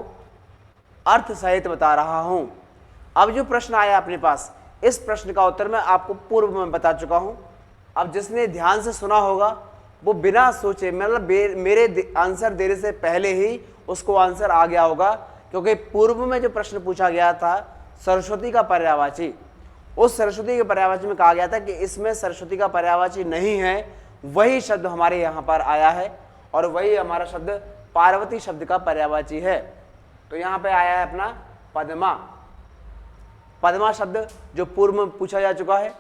अर्थ सहित बता रहा हूं। अब जो प्रश्न आया अपने पास, इस प्रश्न का उत्तर मैं आपको पूर्व में बता चुका हूं। अब जिसने ध्यान से सुना होगा वो बिना सोचे, मतलब मेरे आंसर देने से पहले ही उसको आंसर आ गया होगा, क्योंकि पूर्व में जो प्रश्न पूछा गया था सरस्वती का पर्यायवाची, उस सरस्वती के पर्यायवाची में कहा गया था कि इसमें सरस्वती का पर्यायवाची नहीं है। वही शब्द हमारे यहाँ पर आया है, और वही हमारा शब्द पार्वती शब्द का पर्यायवाची है। तो यहाँ पे आया है अपना पद्मा। पद्मा शब्द जो पूर्व में पूछा जा चुका है।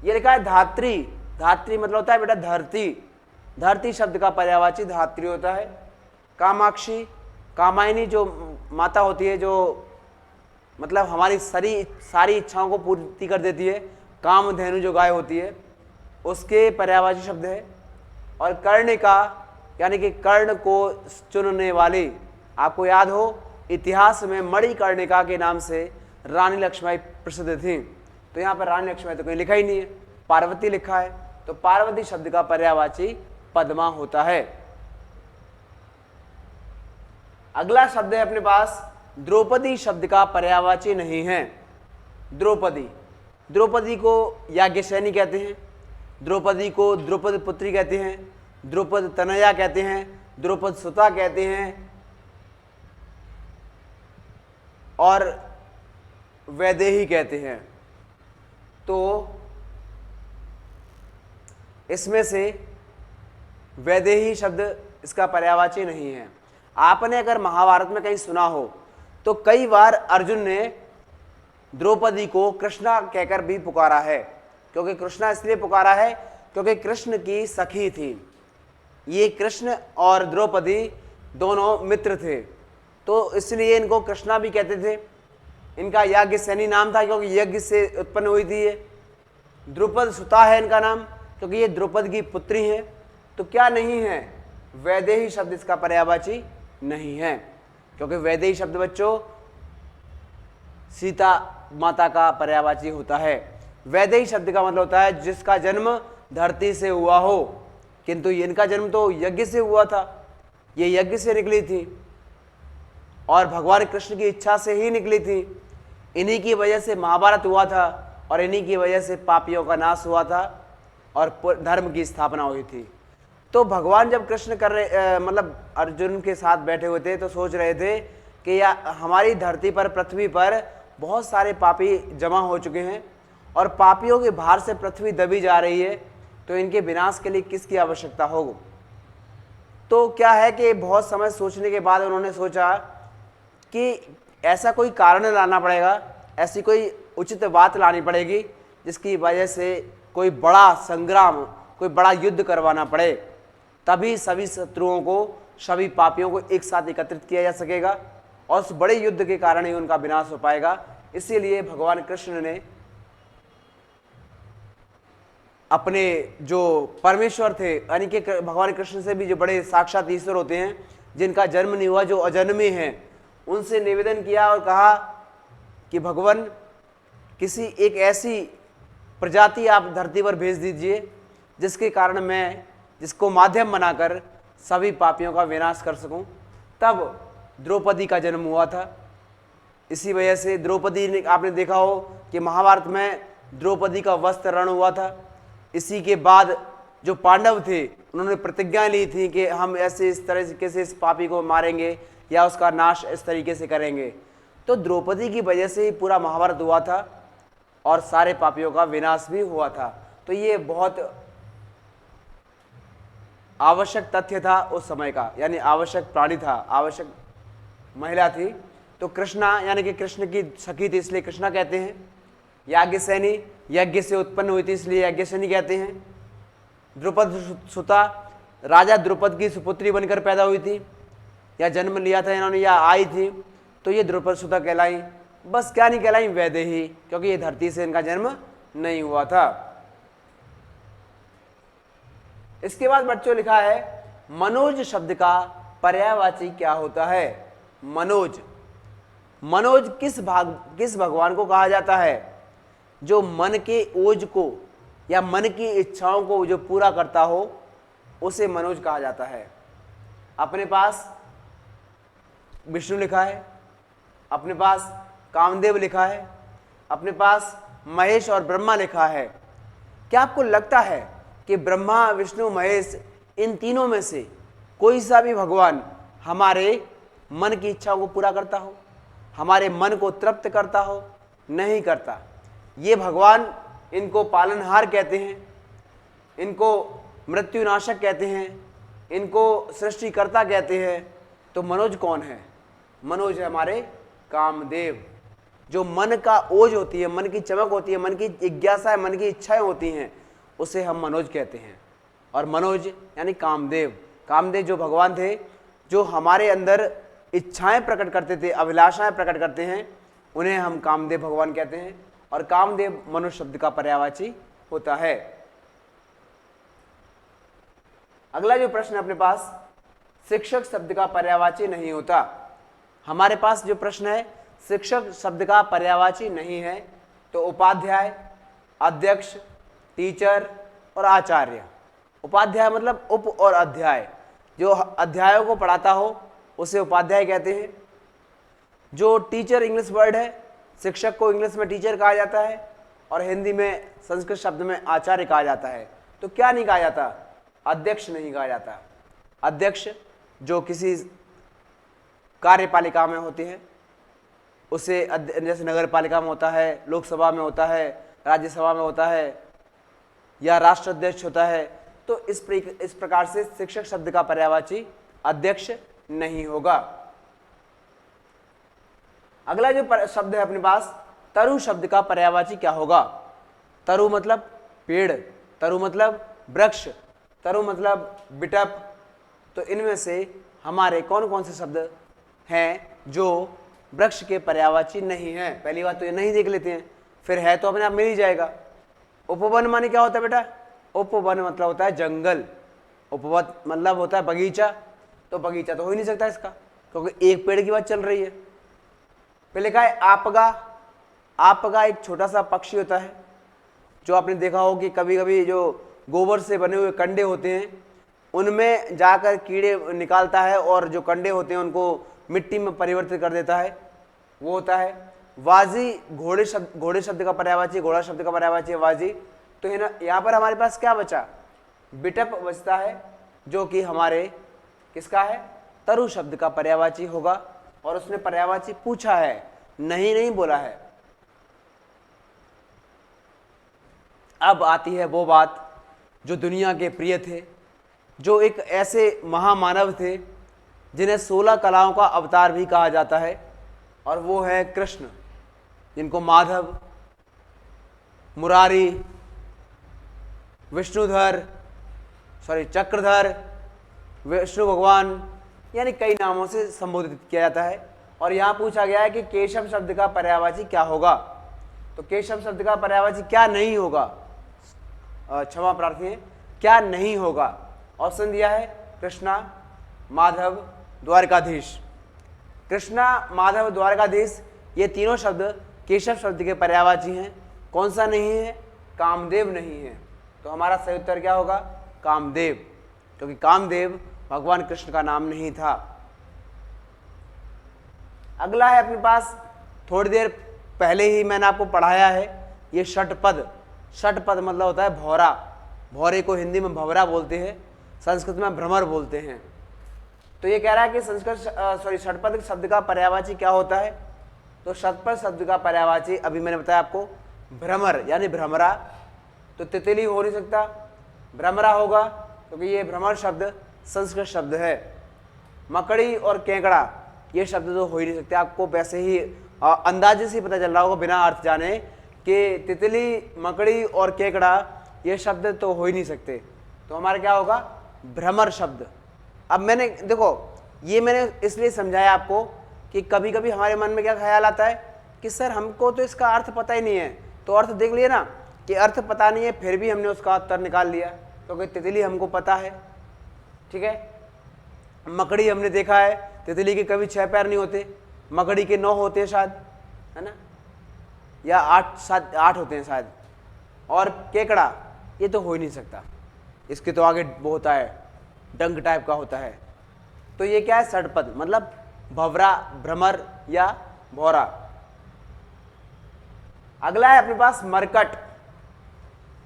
ये लिखा है धात्री। धात्री मतलब होता है बेटा धरती। धरती शब्द का पर्यायवाची धात्री होता है। कामाक्षी, कामायनी जो माता होती है, जो मतलब हमारी सारी इच्छाओं को पूर्ति कर देती है। कामधेनु जो गाय होती है, उसके पर्यायवाची शब्द है। और कर्णिका, यानी कि कर्ण को चुनने वाली। आपको याद हो, इतिहास में मणिकर्णिका के नाम से रानी लक्ष्मीबाई प्रसिद्ध थी। तो यहाँ पर रानी लक्ष्मीबाई तो कहीं लिखा ही नहीं है, पार्वती लिखा है। तो पार्वती शब्द का पर्यायवाची पद्मा होता है। अगला शब्द है अपने पास द्रौपदी शब्द का पर्यायवाची नहीं है। द्रौपदी, द्रौपदी को याज्ञसेनी कहते हैं, द्रौपदी को द्रौपद पुत्री कहते हैं, द्रौपद तनया कहते हैं, द्रौपद सुता कहते हैं, और वैदेही कहते हैं। तो इसमें से वैदेही शब्द इसका पर्यायवाची नहीं है। आपने अगर महाभारत में कहीं सुना हो तो कई बार अर्जुन ने द्रौपदी को कृष्णा कहकर भी पुकारा है। क्योंकि कृष्णा इसलिए पुकारा है क्योंकि कृष्ण की सखी थी। ये कृष्ण और द्रौपदी दोनों मित्र थे, तो इसलिए इनको कृष्णा भी कहते थे। इनका याज्ञसेनी नाम था क्योंकि यज्ञ से उत्पन्न हुई थी ये। द्रुपद सुता है इनका नाम क्योंकि ये द्रुपद की पुत्री है। तो क्या नहीं है? वैदेही शब्द इसका पर्यायवाची नहीं है, क्योंकि वैदेही शब्द बच्चों सीता माता का पर्यायवाची होता है। वैदेही शब्द का मतलब होता है जिसका जन्म धरती से हुआ हो, किंतु इनका जन्म तो यज्ञ से हुआ था, ये यज्ञ से निकली थी और भगवान कृष्ण की इच्छा से ही निकली थी। इन्हीं की वजह से महाभारत हुआ था और इन्हीं की वजह से पापियों का नाश हुआ था और धर्म की स्थापना हुई थी। तो भगवान जब कृष्ण मतलब अर्जुन के साथ बैठे हुए थे तो सोच रहे थे कि या हमारी धरती पर, पृथ्वी पर बहुत सारे पापी जमा हो चुके हैं और पापियों के भार से पृथ्वी दबी जा रही है, तो इनके विनाश के लिए किसकी आवश्यकता होगी। तो क्या है कि बहुत समय सोचने के बाद उन्होंने सोचा कि ऐसा कोई कारण लाना पड़ेगा, ऐसी कोई उचित बात लानी पड़ेगी जिसकी वजह से कोई बड़ा संग्राम, कोई बड़ा युद्ध करवाना पड़े, तभी सभी शत्रुओं को, सभी पापियों को एक साथ एकत्रित किया जा सकेगा और उस बड़े युद्ध के कारण ही उनका विनाश हो पाएगा। इसीलिए भगवान कृष्ण ने अपने जो परमेश्वर थे, यानी कि भगवान कृष्ण से भी जो बड़े साक्षात ईश्वर होते हैं, जिनका जन्म नहीं हुआ, जो अजन्मे हैं, उनसे निवेदन किया और कहा कि भगवान किसी एक ऐसी प्रजाति आप धरती पर भेज दीजिए जिसको माध्यम बनाकर सभी पापियों का विनाश कर सकूं। तब द्रौपदी का जन्म हुआ था। इसी वजह से द्रौपदी ने, आपने देखा हो कि महाभारत में द्रौपदी का वस्त्र रण हुआ था। इसी के बाद जो पांडव थे उन्होंने प्रतिज्ञा ली थी कि हम ऐसे इस तरीके से इस पापी को मारेंगे या उसका नाश इस तरीके से करेंगे। तो द्रौपदी की वजह से ही पूरा महाभारत हुआ था और सारे पापियों का विनाश भी हुआ था। तो ये बहुत आवश्यक तथ्य था उस समय का, यानी आवश्यक प्राणी था, आवश्यक महिला थी। तो कृष्णा यानी कि कृष्ण की सखी थी, इसलिए कृष्णा कहते हैं। याज्ञसेनी, यज्ञ से उत्पन्न हुई थी इसलिए यज्ञसेनी कहते हैं। द्रुपद सुता, राजा द्रुपद की सुपुत्री बनकर पैदा हुई थी या जन्म लिया था इन्होंने या आई थी, तो ये द्रुपद सुता कहलाई। बस क्या नहीं कहलाई, वैदेही, क्योंकि ये धरती से इनका जन्म नहीं हुआ था। इसके बाद बच्चों लिखा है मनोज शब्द का पर्यायवाची क्या होता है। मनोज, मनोज किस भगवान को कहा जाता है? जो मन के ओज को या मन की इच्छाओं को जो पूरा करता हो उसे मनोज कहा जाता है। अपने पास विष्णु लिखा है, अपने पास कामदेव लिखा है, अपने पास महेश और ब्रह्मा लिखा है। क्या आपको लगता है कि ब्रह्मा, विष्णु, महेश, इन तीनों में से कोई सा भी भगवान हमारे मन की इच्छाओं को पूरा करता हो, हमारे मन को तृप्त करता हो? नहीं करता। ये भगवान, इनको पालनहार कहते हैं, इनको मृत्युनाशक कहते हैं, इनको सृष्टिकर्ता कहते हैं। तो मनोज कौन है? मनोज है हमारे कामदेव। जो मन का ओज होती है, मन की चमक होती है, मन की जिज्ञासा है, मन की इच्छाएं होती हैं, उसे हम मनोज कहते हैं। और मनोज यानी कामदेव। कामदेव जो भगवान थे, जो हमारे अंदर इच्छाएं प्रकट करते थे, अभिलाषाएं प्रकट करते हैं, उन्हें हम कामदेव भगवान कहते हैं। और कामदेव मनुष्य शब्द का पर्यायवाची होता है। अगला जो प्रश्न अपने पास, शिक्षक शब्द का पर्यायवाची नहीं होता। हमारे पास जो प्रश्न है, शिक्षक शब्द का पर्यायवाची नहीं है, तो उपाध्याय, अध्यक्ष, टीचर और आचार्य। उपाध्याय मतलब उप और अध्याय, जो अध्यायों को पढ़ाता हो उसे उपाध्याय कहते हैं। जो टीचर इंग्लिश वर्ड है, शिक्षक को इंग्लिश में टीचर कहा जाता है और हिंदी में, संस्कृत शब्द में आचार्य कहा जाता है। तो क्या नहीं कहा जाता? अध्यक्ष नहीं कहा जाता। अध्यक्ष जो किसी कार्यपालिका में होते हैं उसे, जैसे नगर पालिका में होता है, लोकसभा में होता है, राज्यसभा में होता है या राष्ट्राध्यक्ष होता है। तो इस प्रकार से शिक्षक शब्द का पर्यायवाची अध्यक्ष नहीं होगा। अगला जो शब्द है अपने पास, तरु शब्द का पर्यायवाची क्या होगा? तरु मतलब पेड़, तरु मतलब वृक्ष, तरु मतलब बिटप। तो इनमें से हमारे कौन कौन से शब्द हैं जो वृक्ष के पर्यायवाची नहीं है? पहली बात तो ये नहीं देख लेते हैं, फिर है तो अपने आप मिल ही जाएगा। उपवन माने क्या होता है बेटा? उपवन मतलब होता है जंगल, उपवन मतलब होता है बगीचा। तो बगीचा तो हो ही नहीं सकता इसका, क्योंकि एक पेड़ की बात चल रही है। फिर लिखा है आपगा। आपगा एक छोटा सा पक्षी होता है, जो आपने देखा हो कि कभी कभी जो गोबर से बने हुए कंडे होते हैं उनमें जाकर कीड़े निकालता है और जो कंडे होते हैं उनको मिट्टी में परिवर्तित कर देता है, वो होता है। वाजी, घोड़े शब्द का पर्यायवाची, घोड़ा शब्द का पर्यायवाची है वाजी। तो यहाँ पर हमारे पास क्या बचा? बिटप बचता है, जो कि हमारे किसका है? तरु शब्द का पर्यायवाची होगा। और उसने पर्यायवाची पूछा है, नहीं बोला है। अब आती है वो बात जो दुनिया के प्रिय थे, जो एक ऐसे महामानव थे जिन्हें 16 कलाओं का अवतार भी कहा जाता है, और वो है कृष्ण, जिनको माधव, मुरारी, विष्णुधर, चक्रधर, विष्णु भगवान, यानी कई नामों से संबोधित किया जाता है। और यहाँ पूछा गया है कि केशव शब्द का पर्यायवाची क्या होगा? तो केशव शब्द का पर्यायवाची क्या नहीं होगा? क्षमा प्रार्थी है, क्या नहीं होगा? ऑप्शन दिया है कृष्णा, माधव, द्वारकाधीश। कृष्णा, माधव, द्वारकाधीश, ये तीनों शब्द केशव शब्द के पर्यायवाची हैं। कौन सा नहीं है? कामदेव नहीं है। तो हमारा सही उत्तर क्या होगा? कामदेव, क्योंकि कामदेव भगवान कृष्ण का नाम नहीं था। अगला है अपने पास थोड़ी देर पहले ही मैंने आपको पढ़ाया है, ये षटपद। षटपद मतलब होता है भौरा। भौरे को हिंदी में भंवरा बोलते हैं, संस्कृत में भ्रमर बोलते हैं। तो ये कह रहा है कि षटपद शब्द का पर्यायवाची क्या होता है। तो षटपद शब्द का पर्यायवाची अभी मैंने बताया आपको भ्रमर यानी भ्रमरा। तो तितली हो नहीं सकता, भ्रमरा होगा क्योंकि ये भ्रमर शब्द संस्कृत शब्द है। मकड़ी और केकड़ा ये शब्द तो हो ही नहीं सकते। आपको वैसे ही अंदाजे से पता चल रहा होगा बिना अर्थ जाने कि तितली, मकड़ी और केकड़ा ये शब्द तो हो ही नहीं सकते। तो हमारा क्या होगा, भ्रमर शब्द। अब मैंने देखो, ये मैंने इसलिए समझाया आपको कि कभी कभी हमारे मन में क्या ख्याल आता है कि सर हमको तो इसका अर्थ पता ही नहीं है। तो अर्थ देख लिए ना कि अर्थ पता नहीं है, फिर भी हमने उसका उत्तर निकाल लिया क्योंकि तितली हमको पता है, ठीक है। मकड़ी हमने देखा है, तितली के कभी 6 पैर नहीं होते, मकड़ी के 9 होते हैं शायद, है ना, या 8 होते हैं शायद। और केकड़ा ये तो हो ही नहीं सकता, इसके तो आगे वो होता है डंक टाइप का होता है। तो ये क्या है, षटपद मतलब भंवरा, भ्रमर या भौरा। अगला है अपने पास मरकट।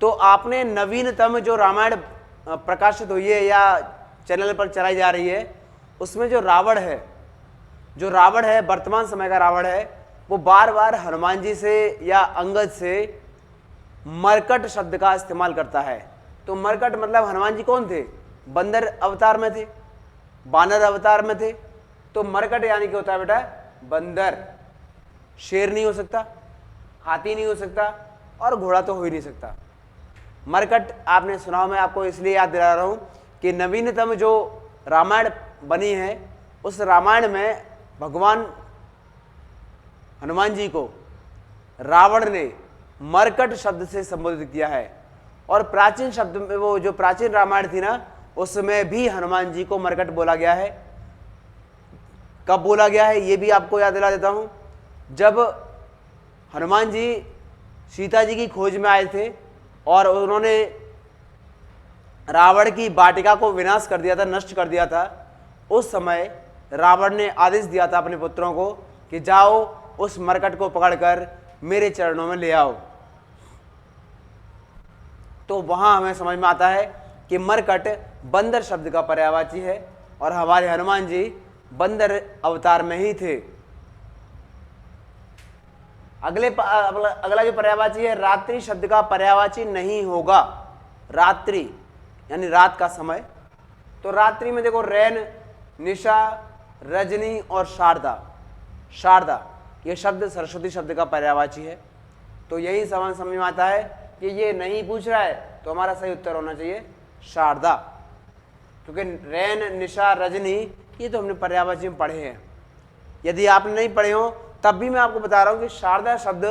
तो आपने नवीनतम जो रामायण प्रकाशित हुई है या चैनल पर चलाई जा रही है, उसमें जो रावण है वर्तमान समय का रावण है, वो बार बार हनुमान जी से या अंगद से मरकट शब्द का इस्तेमाल करता है। तो मरकट मतलब हनुमान जी कौन थे, बंदर अवतार में थे, बानर अवतार में थे। तो मरकट यानी क्या होता है बेटा, बंदर। शेर नहीं हो सकता, हाथी नहीं हो सकता और घोड़ा तो हो ही नहीं सकता। मरकट आपने सुना, मैं आपको इसलिए याद दिला रहा हूं कि नवीनतम जो रामायण बनी है उस रामायण में भगवान हनुमान जी को रावण ने मरकट शब्द से संबोधित किया है। और प्राचीन शब्द में, वो जो प्राचीन रामायण थी ना, उसमें भी हनुमान जी को मरकट बोला गया है। कब बोला गया है ये भी आपको याद दिला देता हूं। जब हनुमान जी सीता जी की खोज में आए थे और उन्होंने रावण की वाटिका को विनाश कर दिया था, नष्ट कर दिया था, उस समय रावण ने आदेश दिया था अपने पुत्रों को कि जाओ उस मरकट को पकड़कर मेरे चरणों में ले आओ। तो वहां हमें समझ में आता है कि मरकट बंदर शब्द का पर्यायवाची है और हमारे हनुमान जी बंदर अवतार में ही थे। अगला जो पर्यायवाची है, रात्रि शब्द का पर्यायवाची नहीं होगा। रात्रि यानी रात का समय। तो रात्रि में देखो, रैन, निशा, रजनी और शारदा ये शब्द सरस्वती शब्द का पर्यायवाची है। तो यही समझ में आता है कि ये नहीं पूछ रहा है, तो हमारा सही उत्तर होना चाहिए शारदा, क्योंकि रैन, निशा, रजनी ये तो हमने पर्यायवाची में पढ़े हैं। यदि आपने नहीं पढ़े हो तब भी मैं आपको बता रहा हूं कि शारदा शब्द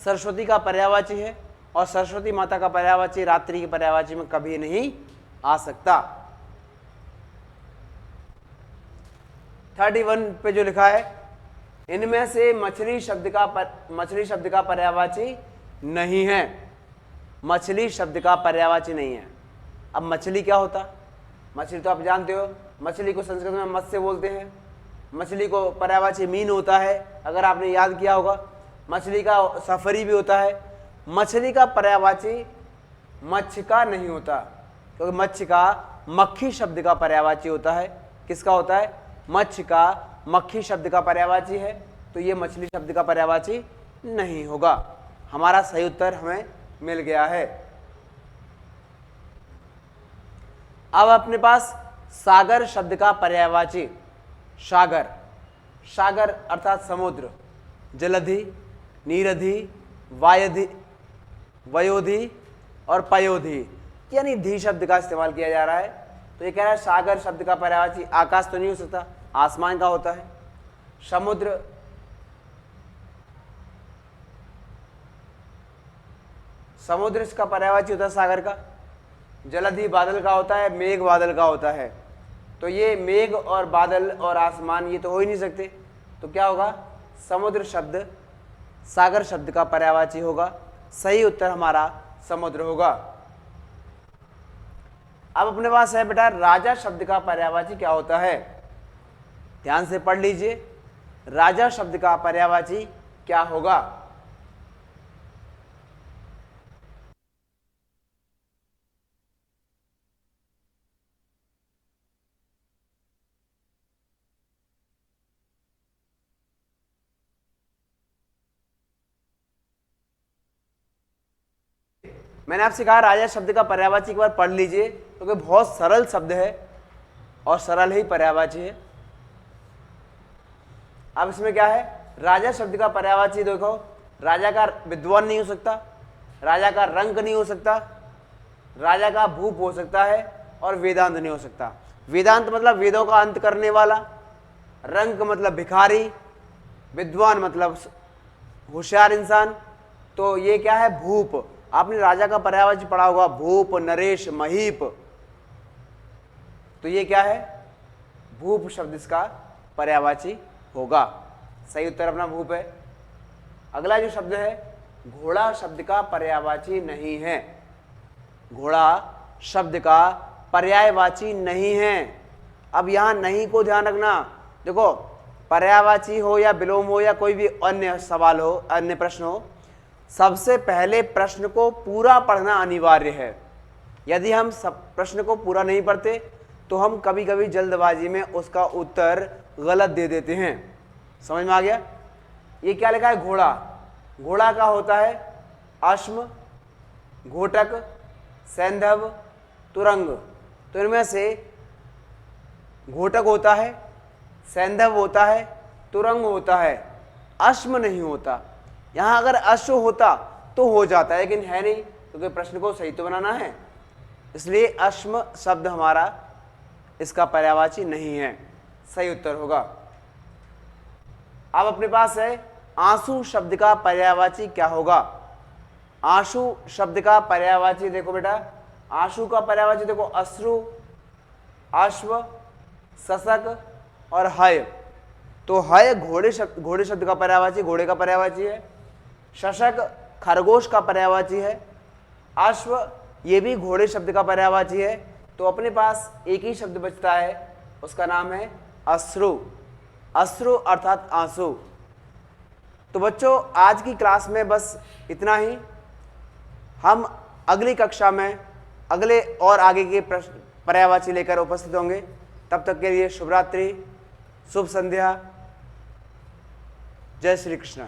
सरस्वती का पर्यायवाची है और सरस्वती माता का पर्यायवाची रात्रि की पर्यायवाची में कभी नहीं आ सकता। 31 पे जो लिखा है, इनमें से मछली शब्द का पर्यायवाची नहीं है। मछली शब्द का पर्यायवाची नहीं है। अब मछली क्या होता, मछली तो आप जानते हो, मछली को संस्कृत में मत्स्य बोलते हैं। मछली को पर्यायवाची मीन होता है, अगर आपने याद किया होगा। मछली का सफरी भी होता है। मछली का पर्यायवाची मच्छिका नहीं होता, क्योंकि मच्छिका मक्खी शब्द का पर्यायवाची होता है। किसका होता है, मच्छिका मक्खी शब्द का पर्यायवाची है। तो ये मछली शब्द का पर्यायवाची नहीं होगा। हमारा सही उत्तर हमें मिल गया है। अब अपने पास सागर शब्द का पर्यायवाची, सागर अर्थात समुद्र, जलधि, नीरधि, वयोधि और पयोधि यानी धी शब्द का इस्तेमाल किया जा रहा है। तो ये कह रहा है सागर शब्द का पर्यायवाची आकाश तो नहीं हो सकता, आसमान का होता है। समुद्र, समुद्र इसका पर्यायवाची होता है सागर का। जलधि बादल का होता है, मेघ बादल का होता है। तो ये मेघ और बादल और आसमान ये तो हो ही नहीं सकते। तो क्या होगा, समुद्र शब्द सागर शब्द का पर्यायवाची होगा। सही उत्तर हमारा समुद्र होगा। अब अपने पास है बेटा राजा शब्द का पर्यायवाची क्या होता है। ध्यान से पढ़ लीजिए। राजा शब्द का पर्यायवाची क्या होगा? मैंने आपसे कहा राजा शब्द का पर्यायवाची एक बार पढ़ लीजिए, क्योंकि तो बहुत सरल शब्द है और सरल ही पर्यायवाची है। अब इसमें क्या है, राजा शब्द का पर्यायवाची देखो, राजा का विद्वान नहीं हो सकता, राजा का रंक नहीं हो सकता, राजा का भूप हो सकता है, और वेदांत नहीं हो सकता। वेदांत मतलब वेदों का अंत करने वाला, रंक मतलब भिखारी, विद्वान मतलब होशियार इंसान। तो ये क्या है, भूप। आपने राजा का पर्यायवाची पढ़ा होगा, भूप, नरेश, महीप। तो ये क्या है, भूप शब्द इसका पर्यायवाची होगा। सही उत्तर अपना भूप है। अगला जो शब्द है, घोड़ा शब्द का पर्यायवाची नहीं है। घोड़ा शब्द का पर्यायवाची नहीं है। अब यहां नहीं को ध्यान रखना। देखो, पर्यायवाची हो या विलोम हो या कोई भी अन्य सवाल हो, अन्य प्रश्न हो, सबसे पहले प्रश्न को पूरा पढ़ना अनिवार्य है। यदि हम सब प्रश्न को पूरा नहीं पढ़ते तो हम कभी कभी जल्दबाजी में उसका उत्तर गलत दे देते हैं। समझ में आ गया? ये क्या लिखा है, घोड़ा। घोड़ा का होता है अश्म, घोटक, सैंधव, तुरंग। तो इनमें से घोटक होता है, सैंधव होता है, तुरंग होता है, अश्म नहीं होता। यहां अगर अश्व होता तो हो जाता है, लेकिन है नहीं, क्योंकि प्रश्न को सही तो बनाना है। इसलिए अश्म शब्द हमारा इसका पर्यायवाची नहीं है। सही उत्तर होगा। अब अपने पास है आंसू शब्द का पर्यायवाची क्या होगा। आंसू शब्द का पर्यायवाची देखो बेटा, आंसू का पर्यायवाची देखो, अश्रु, अश्व, शशक और हय। तो हय घोड़े शब्द का पर्यायवाची, घोड़े का पर्यायवाची है। शशक खरगोश का पर्यायवाची है। अश्व ये भी घोड़े शब्द का पर्यायवाची है। तो अपने पास एक ही शब्द बचता है, उसका नाम है अश्रु। अश्रु अर्थात आंसू। तो बच्चों, आज की क्लास में बस इतना ही। हम अगली कक्षा में अगले और आगे के प्रश्न पर्यायवाची लेकर उपस्थित होंगे। तब तक के लिए शुभ रात्रि, शुभ संध्या, जय श्री कृष्ण।